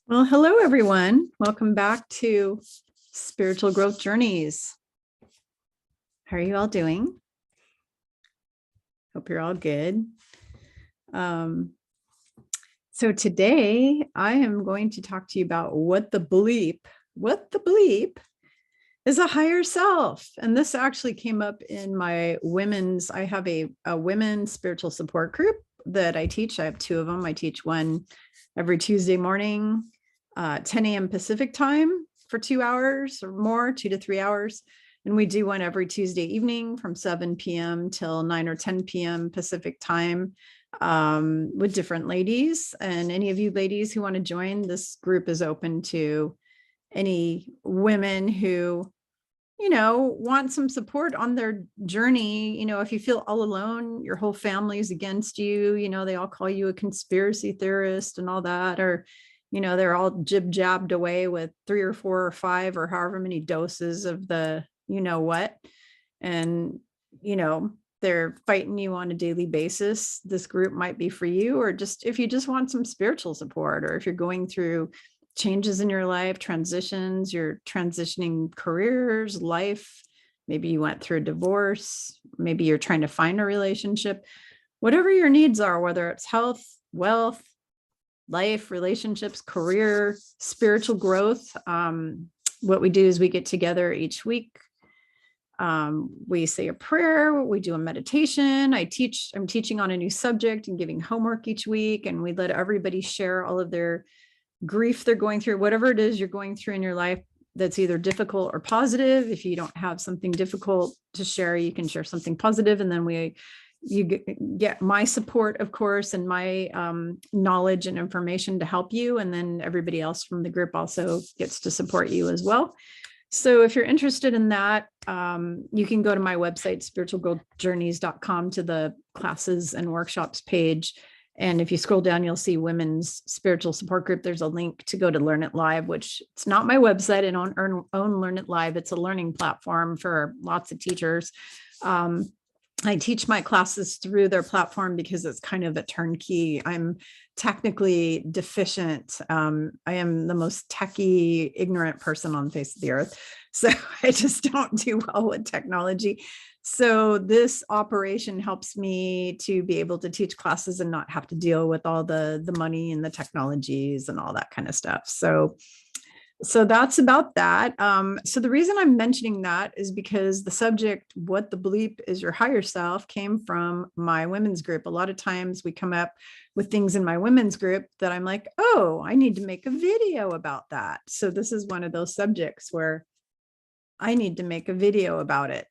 Well, hello, everyone. Welcome back to Spiritual Growth Journeys. How are you all doing? Hope you're all good. So today I am going to talk to you about what the BLEEP is a higher self. And this actually came up in my women's, I have a women's spiritual support group that I teach. I have two of them. I teach one every Tuesday morning, 10 a.m. Pacific time for 2 hours or more, 2 to 3 hours. And we do one every Tuesday evening from 7 p.m. till 9 or 10 p.m. Pacific time with different ladies. And any of you ladies who want to join, this group is open to any women who, want some support on their journey. If you feel all alone, your whole family is against you, they all call you a conspiracy theorist and all that, or they're all jib-jabbed away with 3 or 4 or 5 or however many doses of the what, and they're fighting you on a daily basis. This group might be for you, or just if you just want some spiritual support, or if you're going through changes in your life, transitions, you're transitioning careers, life, maybe you went through a divorce, maybe you're trying to find a relationship, whatever your needs are, whether it's health, wealth, life, relationships, career, spiritual growth. What we do is we get together each week. We say a prayer, we do a meditation. I'm teaching on a new subject and giving homework each week. And we let everybody share all of their grief they're going through, whatever it is you're going through in your life that's either difficult or positive. If you don't have something difficult to share, you can share something positive. And then you get my support, of course, and my knowledge and information to help you. And then everybody else from the group also gets to support you as well. So if you're interested in that, you can go to my website, spiritualgrowthjourneys.com, to the classes and workshops page. And if you scroll down, you'll see Women's Spiritual Support Group. There's a link to go to Learn It Live, which it's not my website. I don't own Learn It Live. It's a learning platform for lots of teachers. I teach my classes through their platform because it's kind of a turnkey. I'm technically deficient. I am the most techie, ignorant person on the face of the earth. So I just don't do well with technology. So this operation helps me to be able to teach classes and not have to deal with all the money and the technologies and all that kind of stuff. So that's about that. So the reason I'm mentioning that is because the subject, what the BLEEP is your higher self, came from my women's group. A lot of times we come up with things in my women's group that I'm like, oh, I need to make a video about that. So this is one of those subjects where I need to make a video about it.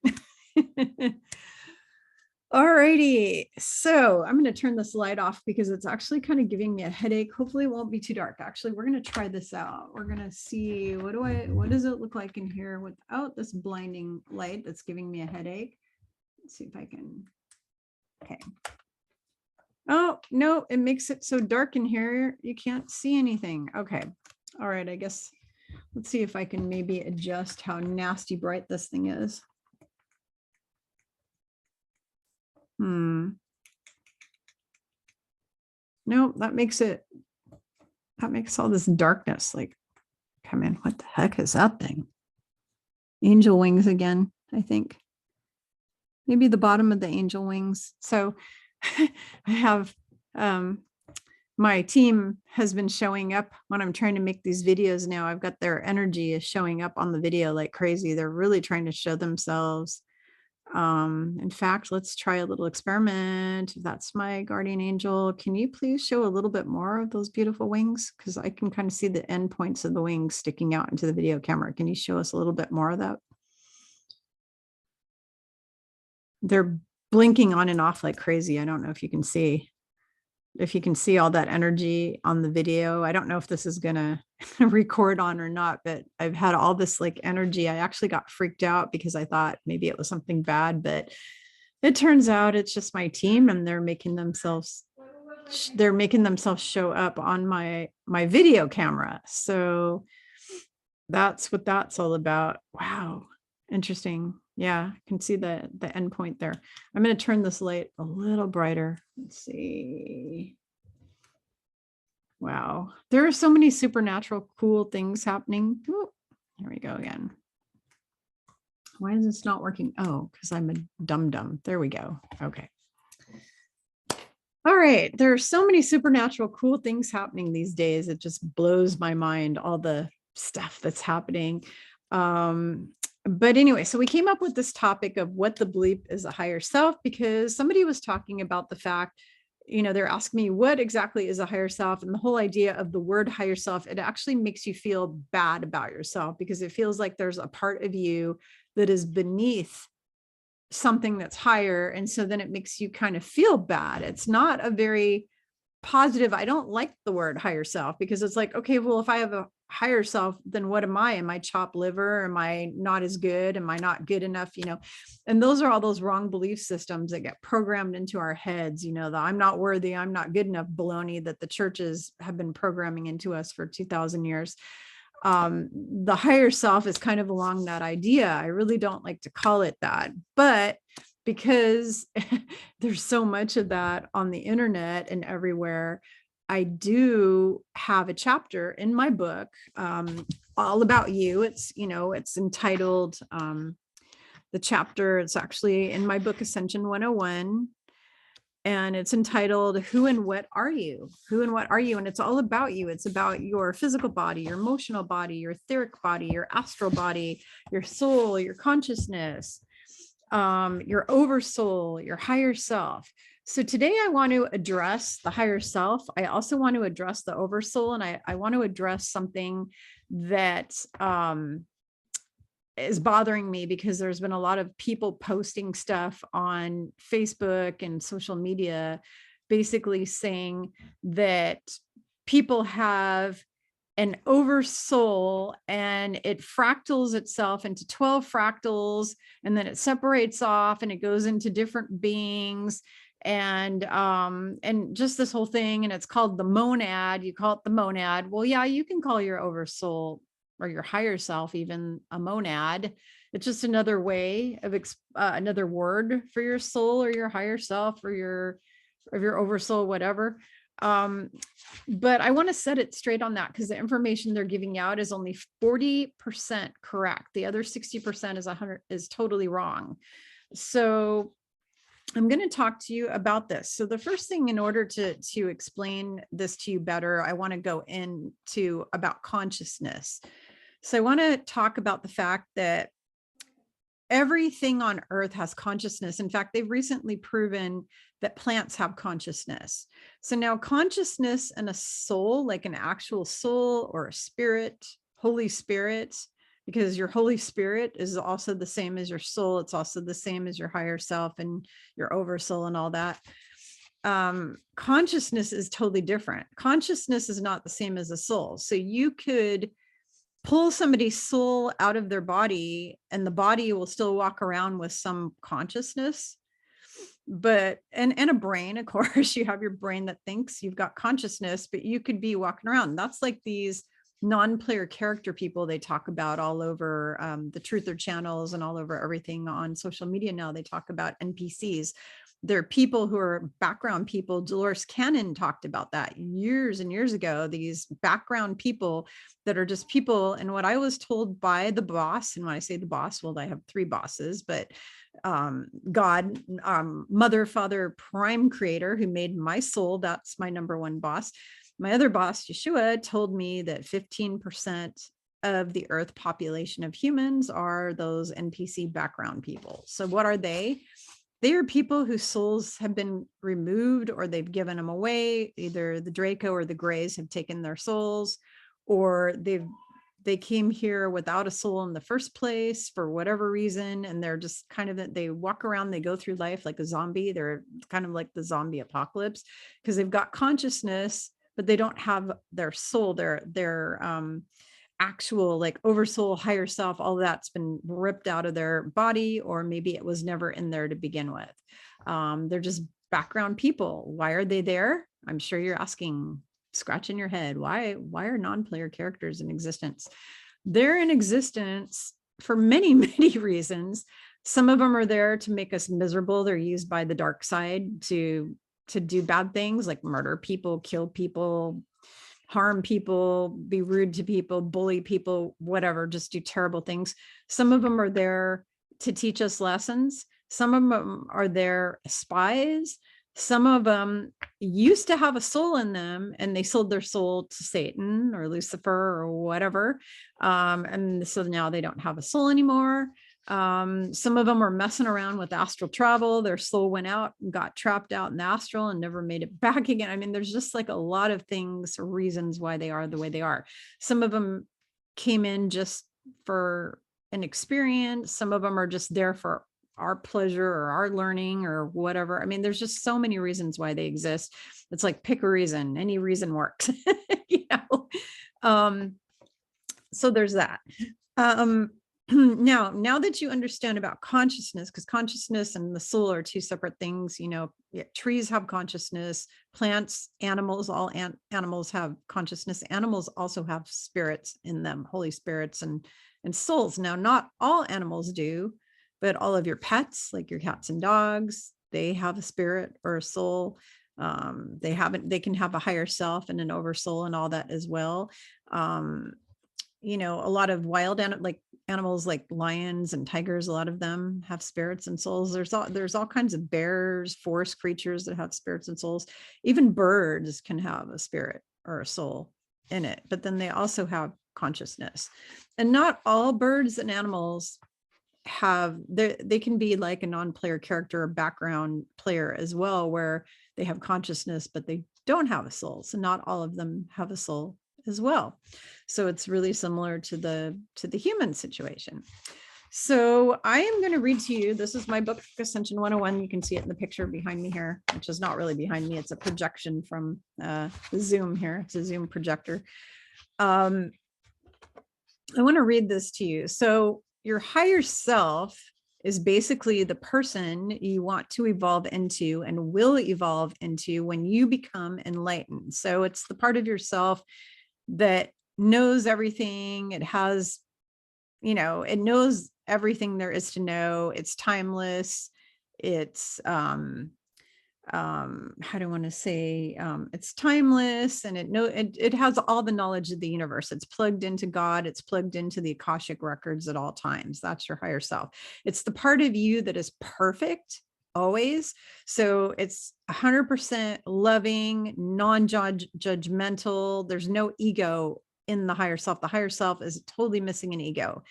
All righty. So I'm going to turn this light off because it's actually kind of giving me a headache. Hopefully it won't be too dark. Actually, we're going to try this out. We're going to see what does it look like in here without this blinding light that's giving me a headache. Let's see if I can. Okay. Oh, no, it makes it so dark in here. You can't see anything. Okay. All right. I guess let's see if I can maybe adjust how nasty bright this thing is. No, that makes all this darkness like come in. What the heck is that thing? Angel wings again, I think. Maybe the bottom of the angel wings. So I have my team has been showing up when I'm trying to make these videos now. I've got their energy is showing up on the video like crazy. They're really trying to show themselves. In fact, let's try a little experiment. That's my guardian angel. Can you please show a little bit more of those beautiful wings? Because I can kind of see the end points of the wings sticking out into the video camera. Can you show us a little bit more of that? They're blinking on and off like crazy. I don't know if you can see. If you can see all that energy on the video. I don't know if this is gonna record on or not, but I've had all this like energy. I actually got freaked out because I thought maybe it was something bad, but it turns out it's just my team, and they're making themselves show up on my video camera. So that's what that's all about. Wow, interesting. Yeah, I can see the end point there. I'm going to turn this light a little brighter. Let's see. Wow. There are so many supernatural, cool things happening. Ooh, here we go again. Why is this not working? Oh, because I'm a dum-dum. There we go. Okay. All right. There are so many supernatural, cool things happening these days. It just blows my mind, all the stuff that's happening. But anyway, so we came up with this topic of what the BLEEP is, a higher self, because somebody was talking about the fact, they're asking me what exactly is a higher self, and the whole idea of the word higher self, it actually makes you feel bad about yourself because it feels like there's a part of you that is beneath something that's higher. And so then it makes you kind of feel bad. It's not a very positive. I don't like the word higher self because it's like, okay, well, if I have a higher self, then what am I? Am I chopped liver? Am I not as good? Am I not good enough? And those are all those wrong belief systems that get programmed into our heads, the I'm not worthy, I'm not good enough baloney that the churches have been programming into us for 2000 years. The higher self is kind of along that idea. I really don't like to call it that, but because there's so much of that on the internet and everywhere, I do have a chapter in my book, all about you. It's entitled, the chapter, it's actually in my book, Ascension 101. And it's entitled, Who and What Are You? Who and What Are You? And it's all about you. It's about your physical body, your emotional body, your etheric body, your astral body, your soul, your consciousness, your oversoul, your higher self. So today I want to address the higher self. I also want to address the oversoul, and I want to address something that is bothering me because there's been a lot of people posting stuff on Facebook and social media, basically saying that people have an oversoul and it fractals itself into 12 fractals, and then it separates off and it goes into different beings, and just this whole thing. And it's called the monad. You call it the monad. Well, yeah, you can call your oversoul or your higher self even a monad. It's just another way of another word for your soul or your higher self or your oversoul, whatever. But I want to set it straight on that because the information they're giving out is only 40% correct. The other 60% is totally wrong. So I'm going to talk to you about this. So the first thing, in order to explain this to you better, I want to go into about consciousness. So I want to talk about the fact that everything on earth has consciousness. In fact, they've recently proven that plants have consciousness. So now consciousness and a soul, like an actual soul or a spirit, Holy Spirit, because your Holy Spirit is also the same as your soul. It's also the same as your higher self and your oversoul and all that. Consciousness is totally different. Consciousness is not the same as a soul. So you could pull somebody's soul out of their body and the body will still walk around with some consciousness, but and a brain, of course. You have your brain that thinks, you've got consciousness, but you could be walking around. That's like these non-player character people they talk about all over the truther channels and all over everything on social media now. They talk about NPCs. They're people who are background people. Dolores Cannon talked about that years and years ago, these background people that are just people. And what I was told by the boss, and when I say the boss, well, I have 3 bosses, but God, mother, father, prime creator who made my soul, that's my number 1 boss. My other boss, Yeshua, told me that 15% of the earth population of humans are those NPC background people. So what are they? They are people whose souls have been removed or they've given them away. Either the Draco or the Greys have taken their souls, or they came here without a soul in the first place for whatever reason. And they're just kind of, they walk around, they go through life like a zombie. They're kind of like the zombie apocalypse because they've got consciousness, but they don't have their soul, their actual like oversoul, higher self, all that's been ripped out of their body, or maybe it was never in there to begin with. They're just background people. Why are they there? I'm sure you're asking, scratching your head. Why are non-player characters in existence? They're in existence for many, many reasons. Some of them are there to make us miserable. They're used by the dark side to to do bad things like murder people, kill people, harm people, be rude to people, bully people, whatever, just do terrible things. Some of them are there to teach us lessons. Some of them are there as spies. Some of them used to have a soul in them and they sold their soul to Satan or Lucifer or whatever. And so now they don't have a soul anymore. Some of them are messing around with astral travel. Their soul went out and got trapped out in the astral and never made it back again. I mean, there's just like a lot of things, reasons why they are the way they are. Some of them came in just for an experience. Some of them are just there for our pleasure or our learning or whatever. I mean, there's just so many reasons why they exist. It's like pick a reason, any reason works, you know? So there's that. Now that you understand about consciousness, because consciousness and the soul are two separate things, you know, trees have consciousness, plants, animals, all animals have consciousness. Animals also have spirits in them, holy spirits and souls. Now, not all animals do, but all of your pets, like your cats and dogs, they have a spirit or a soul. They can have a higher self and an oversoul and all that as well. You know, a lot of wild animals like lions and tigers, a lot of them have spirits and souls. There's all kinds of bears, forest creatures that have spirits and souls. Even birds can have a spirit or a soul in it, but then they also have consciousness. And not all birds and animals they can be like a non-player character or background player as well, where they have consciousness, but they don't have a soul. So not all of them have a soul as well. So it's really similar to the human situation. So I am going to read to you. This is my book, Ascension 101. You can see it in the picture behind me here, which is not really behind me. It's a projection from the Zoom here. It's a Zoom projector. I want to read this to you. So your higher self is basically the person you want to evolve into and will evolve into when you become enlightened. So it's the part of yourself that knows everything. It has, you know, it knows everything there is to know. It's timeless. It's how do I want to say, it's timeless, and it has all the knowledge of the universe. It's plugged into God. It's plugged into the Akashic records at all times. That's your higher self. It's the part of you that is perfect always. So it's 100% loving, non-judgmental. There's no ego in the higher self. The higher self is totally missing an ego.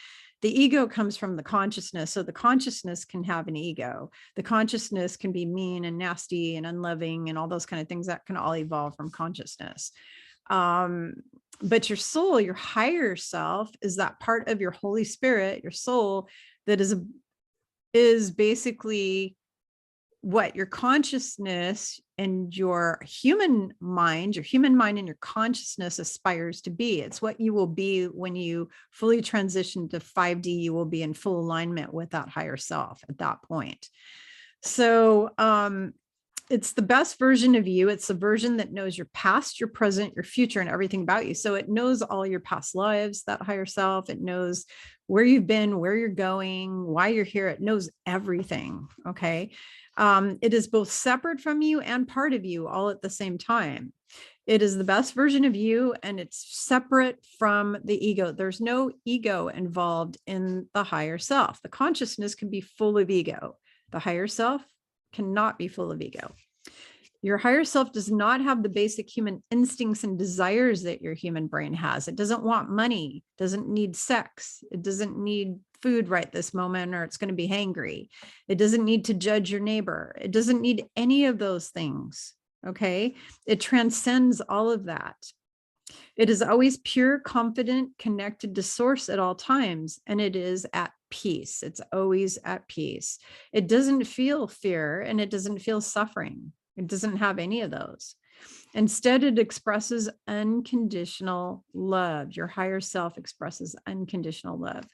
The ego comes from the consciousness. So the consciousness can have an ego. The consciousness can be mean and nasty and unloving and all those kind of things that can all evolve from consciousness. But your soul, your higher self, is that part of your Holy Spirit, your soul, that is basically what your consciousness and your human mind and your consciousness aspires to be. It's what you will be when you fully transition to 5D. You will be in full alignment with that higher self at that point. So it's the best version of you. It's the version that knows your past, your present, your future, and everything about you. So it knows all your past lives, that higher self. It knows where you've been, where you're going, why you're here. It knows everything. Okay. It is both separate from you and part of you all at the same time. It is the best version of you, and it's separate from the ego. There's no ego involved in the higher self. The consciousness can be full of ego. The higher self cannot be full of ego. Your higher self does not have the basic human instincts and desires that your human brain has. It doesn't want money, doesn't need sex. It doesn't need food right this moment, or it's going to be hangry. It doesn't need to judge your neighbor. It doesn't need any of those things. Okay. It transcends all of that. It is always pure, confident, connected to source at all times. And it is at peace. It's always at peace. It doesn't feel fear, and it doesn't feel suffering. It doesn't have any of those. Instead, it expresses unconditional love. Your higher self expresses unconditional love.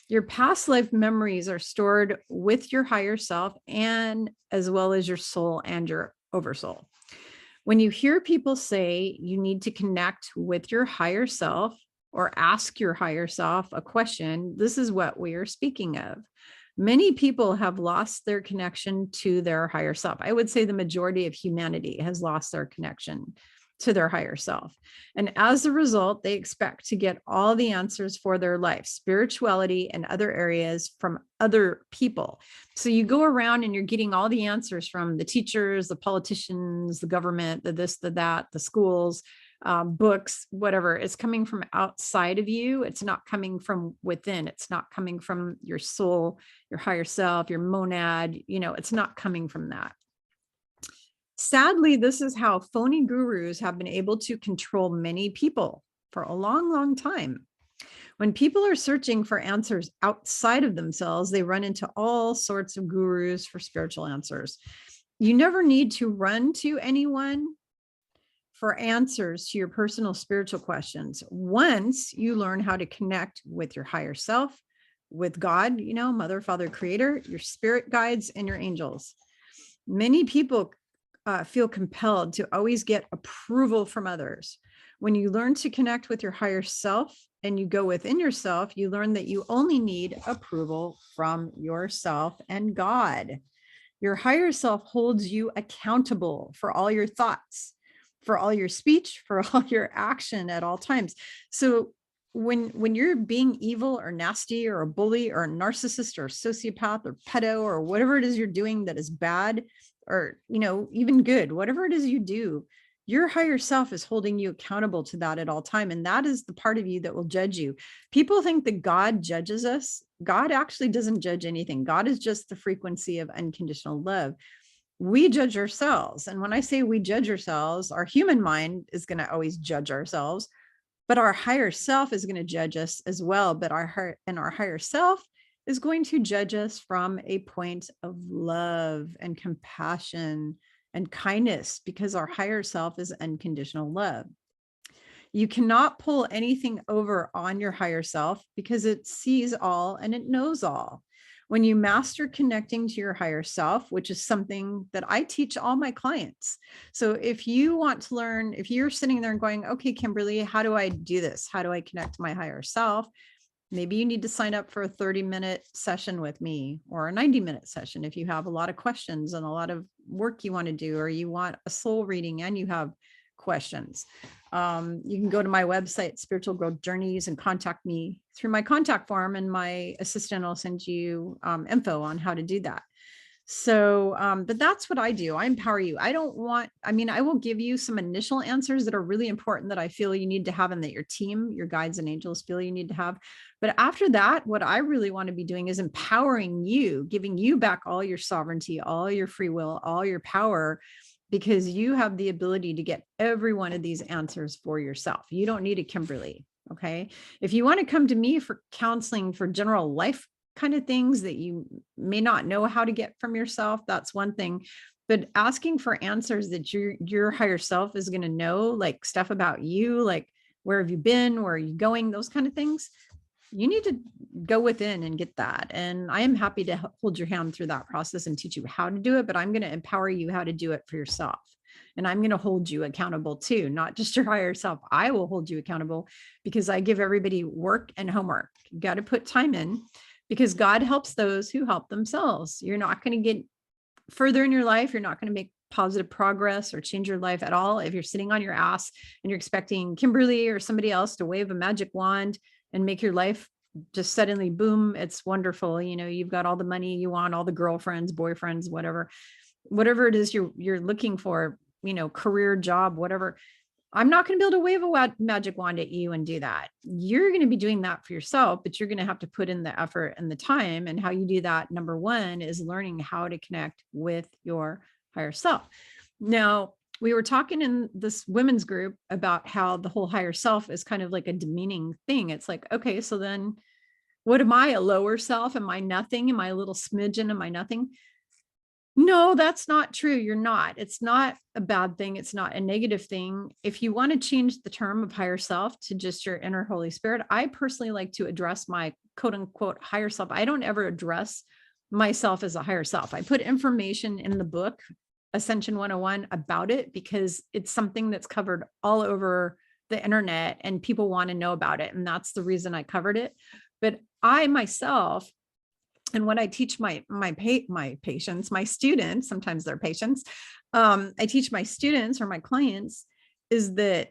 Your past life memories are stored with your higher self, and as well as your soul and your oversoul. When you hear people say you need to connect with your higher self or ask your higher self a question, this is what we are speaking of. Many people have lost their connection to their higher self. I would say the majority of humanity has lost their connection to their higher self. And as a result, they expect to get all the answers for their life, spirituality and other areas from other people. So you go around and you're getting all the answers from the teachers, the politicians, the government, the this, the that, the schools, books, whatever. It's coming from outside of you. It's not coming from within. It's not coming from your soul, your higher self, your monad. It's not coming from that. Sadly, this is how phony gurus have been able to control many people for a long, long time. When people are searching for answers outside of themselves, they run into all sorts of gurus for spiritual answers. You never need to run to anyone for answers to your personal spiritual questions. Once you learn how to connect with your higher self, with God, Mother, Father, Creator, your spirit guides, and your angels. Many people feel compelled to always get approval from others. When you learn to connect with your higher self and you go within yourself, you learn that you only need approval from yourself and God. Your higher self holds you accountable for all your thoughts, for all your speech, for all your action at all times. So when you're being evil or nasty or a bully or a narcissist or a sociopath or pedo or whatever it is you're doing that is bad, or, even good, whatever it is you do, your higher self is holding you accountable to that at all time. And that is the part of you that will judge you. People think that God judges us. God actually doesn't judge anything. God is just the frequency of unconditional love. We judge ourselves. And when I say we judge ourselves, our human mind is going to always judge ourselves, but our higher self is going to judge us as well. But our higher self is going to judge us from a point of love and compassion and kindness, because our higher self is unconditional love. You cannot pull anything over on your higher self because it sees all and it knows all. When you master connecting to your higher self, which is something that I teach all my clients. So if you want to learn, if you're sitting there and going, okay, Kimberly, how do I do this? How do I connect to my higher self? Maybe you need to sign up for a 30-minute session with me, or a 90-minute session if you have a lot of questions and a lot of work you want to do, or you want a soul reading and you have questions. You can go to my website, Spiritual Growth Journeys, and contact me through my contact form, and my assistant will send you info on how to do that. So, but that's what I do. I empower you. I will give you some initial answers that are really important that I feel you need to have, and that your team, your guides and angels feel you need to have. But after that, what I really want to be doing is empowering you, giving you back all your sovereignty, all your free will, all your power, because you have the ability to get every one of these answers for yourself. You don't need a Kimberly. Okay. If you want to come to me for counseling for general life kind of things that you may not know how to get from yourself, that's one thing. But asking for answers that your higher self is going to know, like stuff about you, like where have you been, where are you going, those kind of things, you need to go within and get that. And I am happy to hold your hand through that process and teach you how to do it, but I'm going to empower you how to do it for yourself. And I'm going to hold you accountable too, not just your higher self. I will hold you accountable because I give everybody work and homework. You got to put time in, because God helps those who help themselves. You're not going to get further in your life. You're not going to make positive progress or change your life at all if you're sitting on your ass and you're expecting Kimberly or somebody else to wave a magic wand and make your life just suddenly boom, it's wonderful. You've got all the money you want, all the girlfriends, boyfriends, whatever it is you're looking for, career, job, whatever. I'm not going to be able to wave a magic wand at you and do that. You're going to be doing that for yourself, but you're going to have to put in the effort and the time. And how you do that, number one, is learning how to connect with your higher self. Now, we were talking in this women's group about how the whole higher self is kind of like a demeaning thing. It's like, okay, so then what am I, a lower self? Am I nothing? Am I a little smidgen? Am I nothing? No, that's not true. You're not. It's not a bad thing. It's not a negative thing. If you want to change the term of higher self to just your inner Holy Spirit, I personally like to address my quote unquote higher self. I don't ever address myself as a higher self. I put information in the book, Ascension 101, about it because it's something that's covered all over the internet and people want to know about it. And that's the reason I covered it. But I myself And what I teach my patients, my students, sometimes they're patients, I teach my students or my clients is that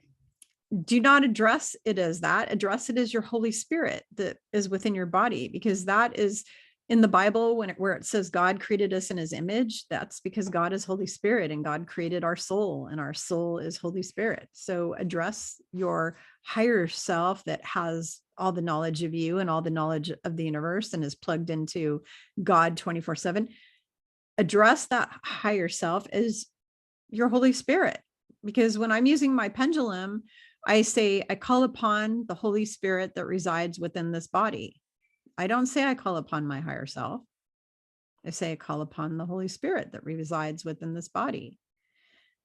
do not address it as that, address it as your Holy Spirit that is within your body, because that is in the Bible where it says God created us in his image. That's because God is Holy Spirit and God created our soul, and our soul is Holy Spirit. So address your higher self that has all the knowledge of you and all the knowledge of the universe and is plugged into God 24/7. Address that higher self as your Holy Spirit. Because when I'm using my pendulum, I say, I call upon the Holy Spirit that resides within this body. I don't say I call upon my higher self. I say I call upon the Holy Spirit that resides within this body.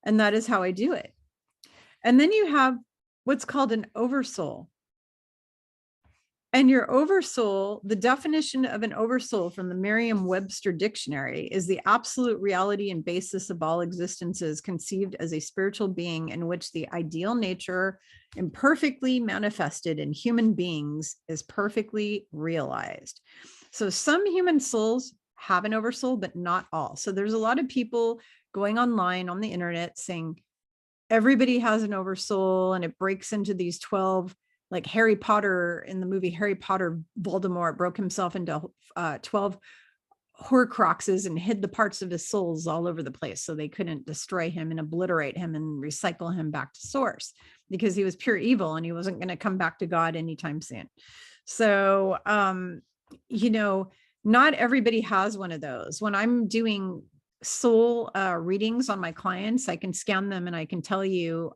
And that is how I do it. And then you have what's called an oversoul. And your oversoul, the definition of an oversoul from the Merriam-Webster dictionary is the absolute reality and basis of all existences, conceived as a spiritual being in which the ideal nature imperfectly manifested in human beings is perfectly realized. So some human souls have an oversoul, but not all. So there's a lot of people going online on the internet saying everybody has an oversoul, and it breaks into these 12, like Harry Potter in the movie Harry Potter, Voldemort broke himself into 12 Horcruxes and hid the parts of his souls all over the place so they couldn't destroy him and obliterate him and recycle him back to source, because he was pure evil and he wasn't going to come back to God anytime soon. So, not everybody has one of those. When I'm doing soul readings on my clients, I can scan them and I can tell you,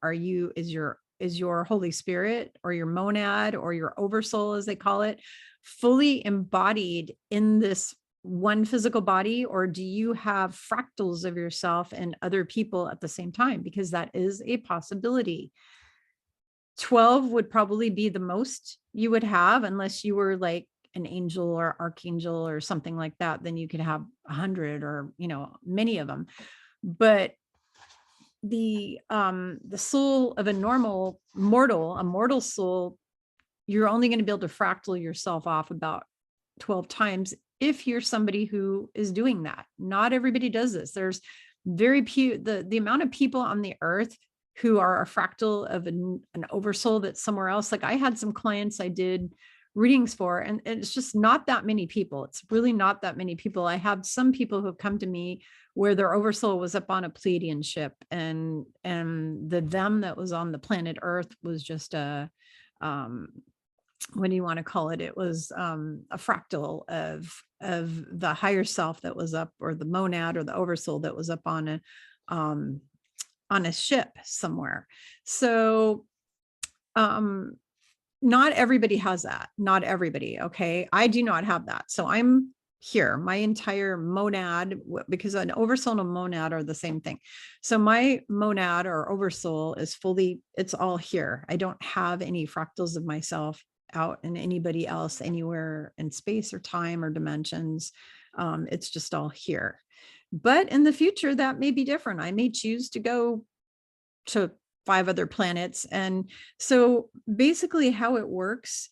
is your Holy Spirit or your monad or your oversoul, as they call it, fully embodied in this one physical body, or do you have fractals of yourself and other people at the same time? Because that is a possibility. 12 would probably be the most you would have, unless you were like an angel or archangel or something like that. Then you could have 100 or, many of them. But the soul of a mortal soul, you're only going to be able to fractal yourself off about 12 times if you're somebody who is doing that. Not everybody does this. There's very few, the amount of people on the earth who are a fractal of an oversoul that's somewhere else. Like I had some clients I did readings for, and it's just not that many people. It's really not that many people. I have some people who have come to me where their oversoul was up on a Pleiadian ship, and the them that was on the planet Earth was just a what do you want to call it? It was a fractal of the higher self that was up, or the monad or the oversoul that was up on a ship somewhere. So not everybody has that. Not everybody. Okay. I do not have that. So I'm here, my entire monad, because an oversoul and a monad are the same thing. So my monad or oversoul is fully, it's all here. I don't have any fractals of myself out in anybody else anywhere in space or time or dimensions. It's just all here. But in the future, that may be different. I may choose to go to 5 other planets. And so basically how it works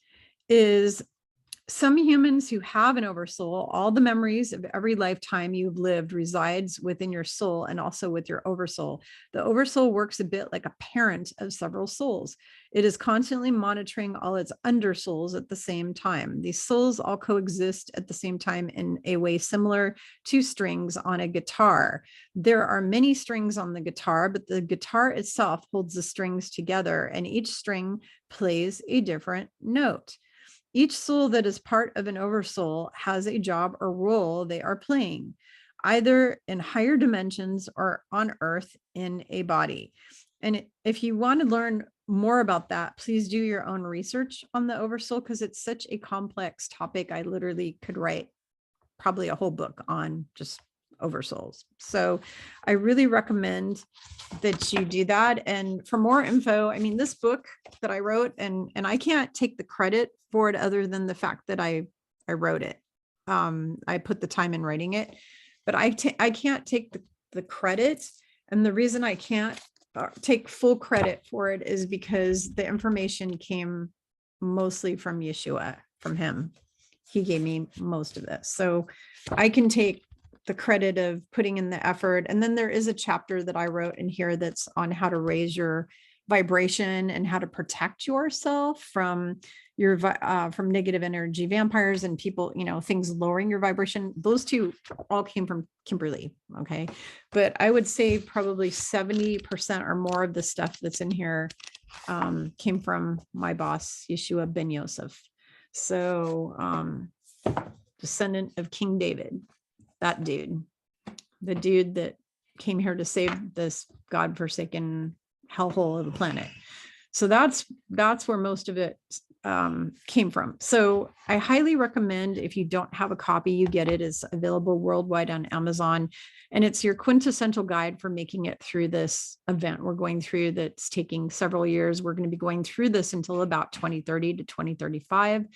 is some humans who have an oversoul, all the memories of every lifetime you've lived resides within your soul and also with your oversoul. The oversoul works a bit like a parent of several souls. It is constantly monitoring all its undersouls at the same time. These souls all coexist at the same time in a way similar to strings on a guitar. There are many strings on the guitar, but the guitar itself holds the strings together, and each string plays a different note. Each soul that is part of an oversoul has a job or role they are playing, either in higher dimensions or on Earth in a body. And if you want to learn more about that, please do your own research on the oversoul, because it's such a complex topic. I literally could write probably a whole book on just oversouls. So I really recommend that you do that. And for more info, I mean, this book that I wrote, and I can't take the credit for it other than the fact that I wrote it. I put the time in writing it, but I can't take the credit. And the reason I can't take full credit for it is because the information came mostly from Yeshua, from him. he gave me most of this. So I can take the credit of putting in the effort. And then there is a chapter that I wrote in here that's on how to raise your vibration and how to protect yourself from from negative energy vampires and people, things lowering your vibration. Those two all came from Kimberly. Okay. But I would say probably 70% or more of the stuff that's in here came from my boss, Yeshua ben Yosef. So descendant of King David, that dude, the dude that came here to save this godforsaken hellhole of the planet. So that's where most of it came from. So I highly recommend, if you don't have a copy, you get it. It's available worldwide on Amazon, and it's your quintessential guide for making it through this event we're going through that's taking several years. We're going to be going through this until about 2030 to 2035.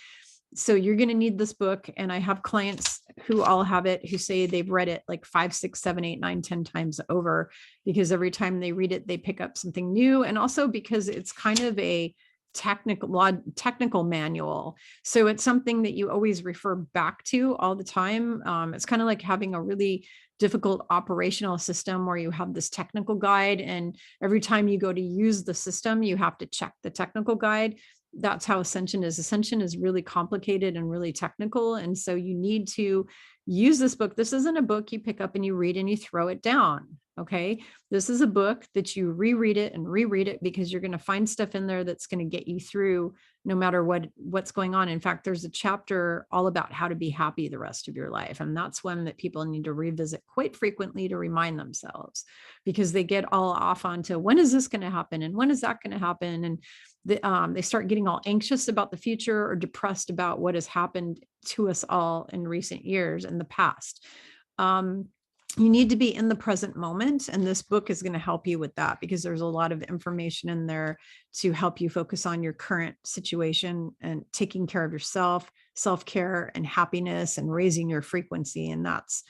So you're going to need this book. And I have clients who all have it, who say they've read it like 5, 6, 7, 8, 9, 10 times over, because every time they read it, they pick up something new. And also because it's kind of a technical manual. So it's something that you always refer back to all the time. It's kind of like having a really difficult operational system where you have this technical guide, and every time you go to use the system, you have to check the technical guide. That's how Ascension is. Ascension is really complicated and really technical. And so you need to use this book. This isn't a book you pick up and you read and you throw it down. Okay. This is a book that you reread it because you're going to find stuff in there that's going to get you through no matter what's going on. In fact, there's a chapter all about how to be happy the rest of your life. And that's one that people need to revisit quite frequently to remind themselves, because they get all off onto when is this going to happen? And when is that going to happen? And they start getting all anxious about the future or depressed about what has happened to us all in recent years in the past. You need to be in the present moment. And this book is going to help you with that, because there's a lot of information in there to help you focus on your current situation and taking care of yourself, self-care and happiness and raising your frequency. And that's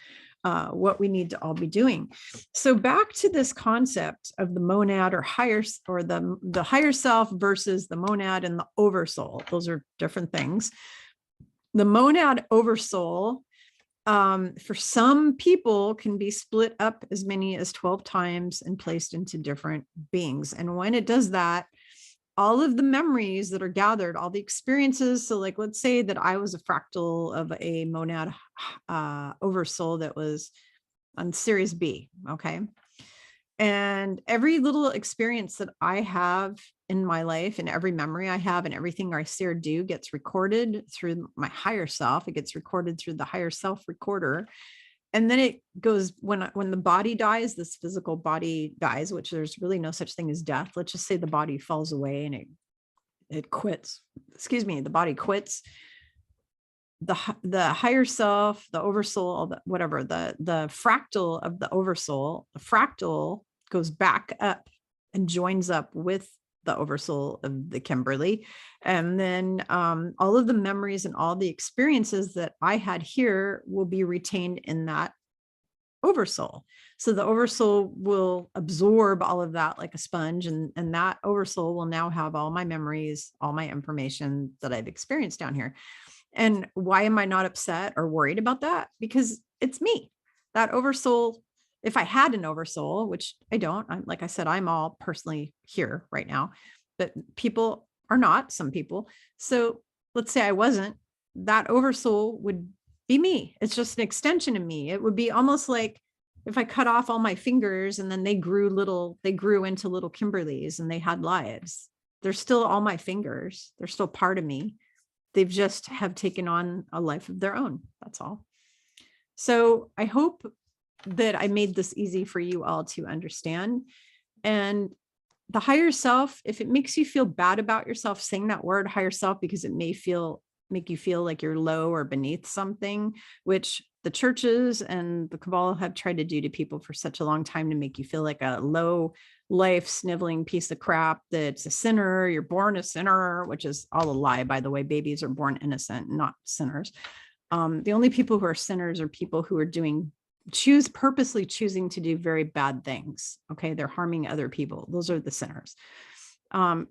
what we need to all be doing. So back to this concept of the monad or higher, or the higher self versus the monad and the oversoul. Those are different things. The monad oversoul, for some people, can be split up as many as 12 times and placed into different beings. And when it does that, all of the memories that are gathered, all the experiences. So like, let's say that I was a fractal of a monad oversoul that was on Series B. Okay. And every little experience that I have in my life, and every memory I have, and everything I say or do gets recorded through my higher self. It gets recorded through the higher self recorder. And then it goes, when the body dies, this physical body dies, which there's really no such thing as death. Let's just say the body falls away and it quits. Excuse me, the body quits. The higher self, the oversoul, whatever, the fractal of the oversoul, the fractal goes back up and joins up with the oversoul of the Kimberly. And then all of the memories and all the experiences that I had here will be retained in that oversoul. So the oversoul will absorb all of that like a sponge, and that oversoul will now have all my memories, all my information that I've experienced down here. And why am I not upset or worried about that? Because it's me. That oversoul, if I had an oversoul, which I don't, like I said, I'm all personally here right now, but people are not, some people. So let's say I wasn't, that oversoul would be me. It's just an extension of me. It would be almost like if I cut off all my fingers and then they grew into little Kimberlys and they had lives. They're still all my fingers. They're still part of me. They've just have taken on a life of their own. That's all. So I hope that I made this easy for you all to understand. And the higher self, if it makes you feel bad about yourself, saying that word higher self, because it may make you feel like you're low or beneath something, which the churches and the Kabbalah have tried to do to people for such a long time, to make you feel like a low life sniveling piece of crap, that's a sinner, you're born a sinner, which is all a lie, by the way. Babies are born innocent, not sinners. The only people who are sinners are people who are purposely choosing to do very bad things. Okay. They're harming other people. Those are the sinners.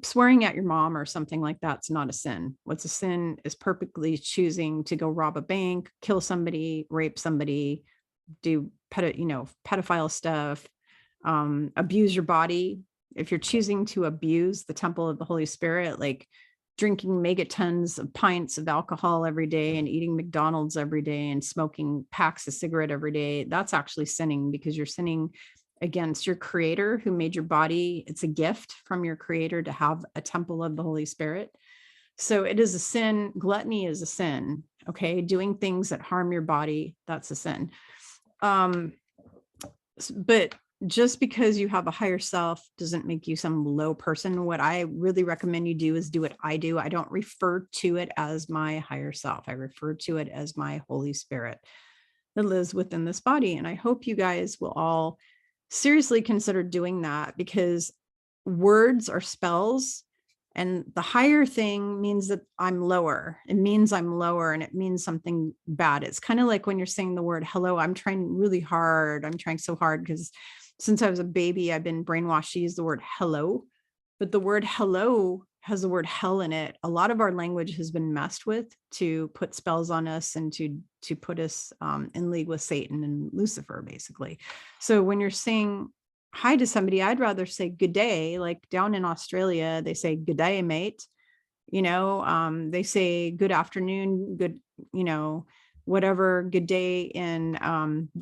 Swearing at your mom or something like that's not a sin. What's a sin is perfectly choosing to go rob a bank, kill somebody, rape somebody, do pedophile stuff, abuse your body. If you're choosing to abuse the temple of the Holy Spirit, like drinking megatons of pints of alcohol every day and eating McDonald's every day and smoking packs of cigarette every day, that's actually sinning, because you're sinning against your creator who made your body. It's a gift from your creator to have a temple of the Holy Spirit. So it is a sin. Gluttony is a sin. Okay. Doing things that harm your body, that's a sin. But just because you have a higher self doesn't make you some low person. What I really recommend you do is do what I do. I don't refer to it as my higher self. I refer to it as my Holy Spirit that lives within this body. And I hope you guys will all seriously consider doing that, because words are spells, and the higher thing means that I'm lower. It means I'm lower, and it means something bad. It's kind of like when you're saying the word hello. I'm trying really hard. I'm trying so hard because since I was a baby, I've been brainwashed to use the word hello, but the word hello has the word hell in it. A lot of our language has been messed with to put spells on us and to put us in league with Satan and Lucifer, basically. So when you're saying hi to somebody, I'd rather say good day. Like down in Australia, they say good day, mate. They say good afternoon, good, whatever, good day in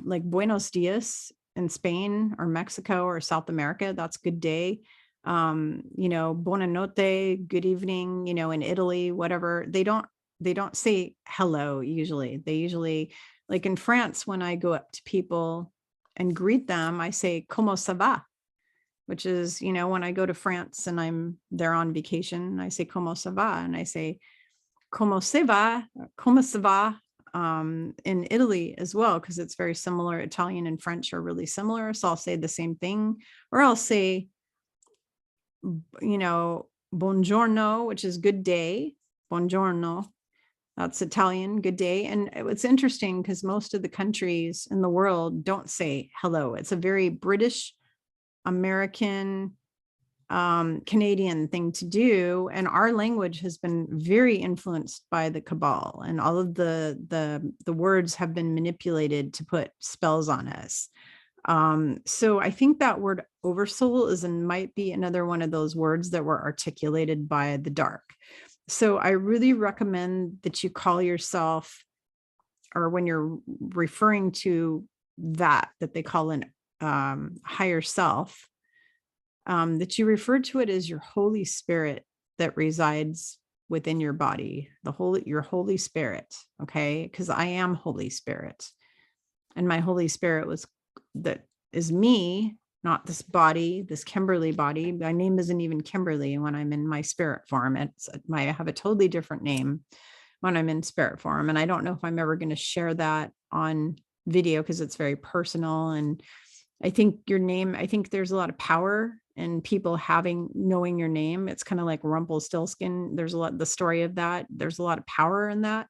like Buenos Dias in Spain or Mexico or South America, that's good day. Buona notte, good evening, in Italy, whatever. They don't say hello usually. They usually, like in France, when I go up to people and greet them, I say comment ça va, which is, when I go to France and I'm there on vacation, I say comment ça va, and I say comment ça va, comment ça va, in Italy as well, because it's very similar. Italian and French are really similar. So I'll say the same thing, or I'll say, buongiorno, which is good day. Buongiorno. That's Italian, good day. And it's interesting because most of the countries in the world don't say hello. It's a very British, American, Canadian thing to do. And our language has been very influenced by the cabal, and all of the words have been manipulated to put spells on us. So I think that word oversoul might be another one of those words that were articulated by the dark. So I really recommend that you call yourself, or when you're referring to that they call an higher self, that you refer to it as your Holy Spirit that resides within your body, your Holy Spirit. Okay. Because I am Holy Spirit, and my Holy Spirit that is me, not this body, this Kimberly body. My name isn't even Kimberly when I'm in my spirit form. I have a totally different name when I'm in spirit form. And I don't know if I'm ever going to share that on video because it's very personal. And I think there's a lot of power in people knowing your name. It's kind of like Rumpelstiltskin. There's the story of that. There's a lot of power in that.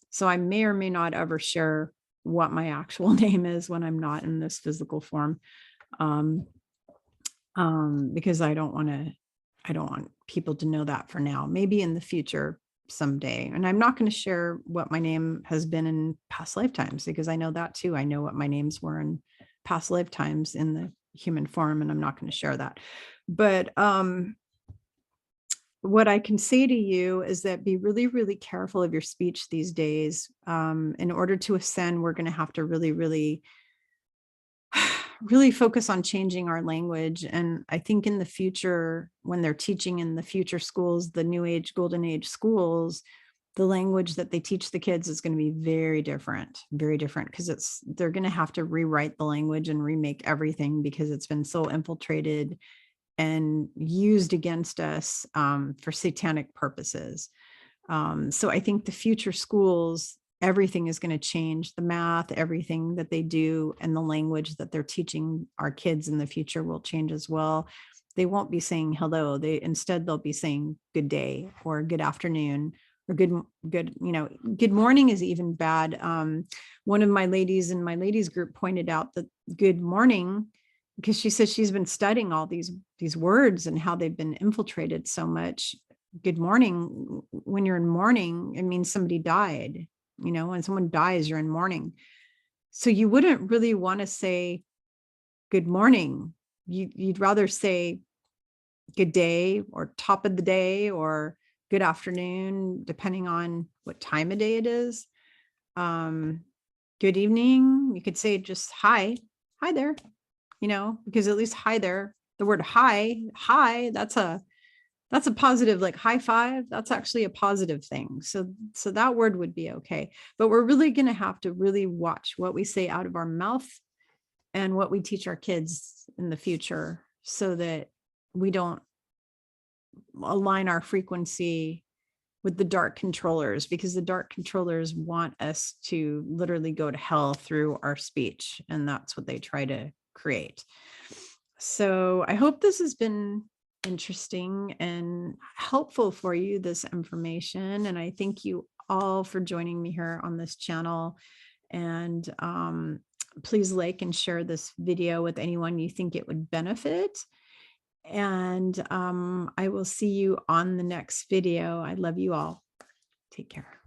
So I may or may not ever share what my actual name is when I'm not in this physical form. Because I don't want people to know that for now. Maybe in the future someday. And I'm not going to share what my name has been in past lifetimes, because I know that too. I know what my names were in past lifetimes in the human form, and I'm not going to share that. But what I can say to you is that be really, really careful of your speech these days. In order to ascend, we're going to have to really, really, really focus on changing our language. And I think in the future, when they're teaching in the future schools, the new age, golden age schools, the language that they teach the kids is going to be very different, because they're going to have to rewrite the language and remake everything, because it's been so infiltrated and used against us for satanic purposes. So I think the future schools, everything is going to change. The math, everything that they do, and the language that they're teaching our kids in the future will change as well. They won't be saying hello. Instead they'll be saying good day or good afternoon or good morning is even bad. One of my ladies in my ladies group pointed out that good morning because she says she's been studying all these words and how they've been infiltrated so much. Good morning. When you're in mourning, it means somebody died. You know, when someone dies, you're in mourning. So you wouldn't really want to say good morning. You'd rather say good day or top of the day or good afternoon, depending on what time of day it is. Good evening. You could say just hi there, you know, because at least hi there, the word hi, that's a positive, like high five. That's actually a positive thing. So that word would be okay. But we're really going to have to really watch what we say out of our mouth and what we teach our kids in the future, so that we don't align our frequency with the dark controllers, because the dark controllers want us to literally go to hell through our speech. And that's what they try to create. So I hope this has been interesting and helpful for you, this information. And I thank you all for joining me here on this channel. And please like and share this video with anyone you think it would benefit. And I will see you on the next video. I love you all. Take care.